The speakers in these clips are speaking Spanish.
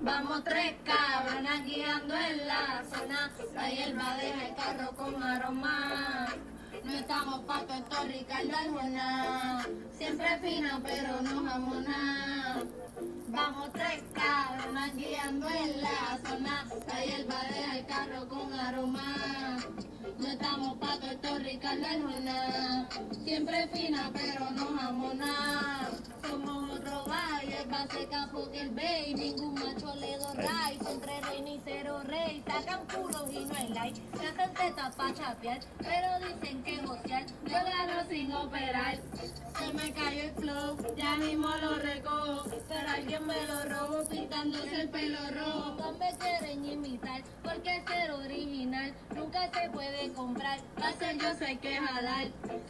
Vamos tres cabronas guiando en la zona. La hierba deja el carro con aroma. No estamos pa' Puerto Ricardo Arjona. Siempre fina pero no jamona. Vamos tres cabronas guiando en la zona. La hierba deja el carro con aroma. No estamos pa' Puerto Ricardo Arjona. Siempre fina pero no jamona. Somos otro valle, va seca porque el bay. Ningún macho le do ray. Siempre rey ni cero rey. Sacan culos y no hay like. Se hacen tetas pa' chapear, pero dicen que gocear. Yo gano sin operar. Se me cayó el flow, ya mismo lo recojo. Pero alguien me lo robó pintándose el pelo rojo. No me quieren imitar porque ser original nunca se puede comprar. Pa' ser yo sé que jalar.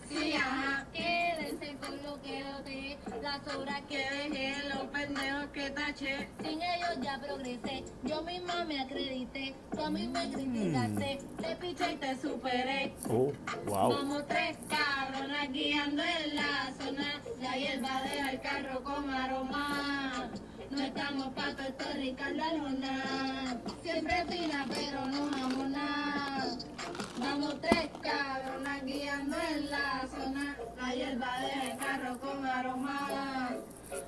Sí, ajá, quédense con lo que doté. Las obras que dejé, los pendejos que taché. Sin ellos ya progresé, yo misma me acredité. Tú a mí me criticaste, te piché y te superé. Oh, wow. Vamos tres cabronas guiando en la zona. La hierba deja el carro con aroma. No estamos pa' Puerto Ricardo Arjona. Siempre fina pero no jamona. Vamos tres cabronas guiando en la zona. La hierba deja el carro con aroma.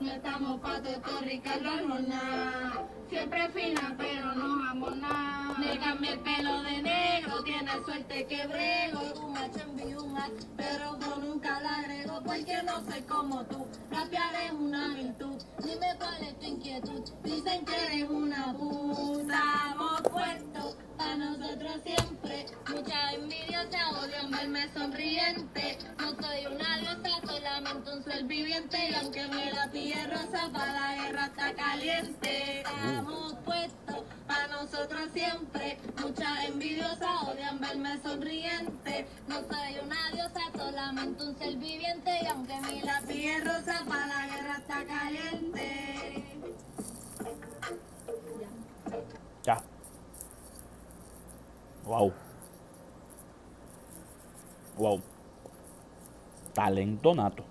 No estamos pa' Puerto Ricardo Arjona. Siempre fina pero no jamona. Me cambié el pelo de negro, tiene suerte que brego. Un macho envío un act, pero yo nunca la agrego porque no soy como tú. Rapear es una virtud, dime cuál es tu inquietud. Dicen que eres una puta. Estamos puestos pa' nosotros siempre. Mucha envidia se odian verme sonriente. No soy una diosa, solamente un ser viviente. Y aunque me la pille rosa, pa' la guerra está caliente. Estamos puestos pa' nosotros siempre. Muchas envidiosas odian verme sonriente. No soy una diosa, solamente un ser viviente. Y aunque mi la pille rosa, pa' la guerra está caliente. Ya. Wow. Wow. Talento nato.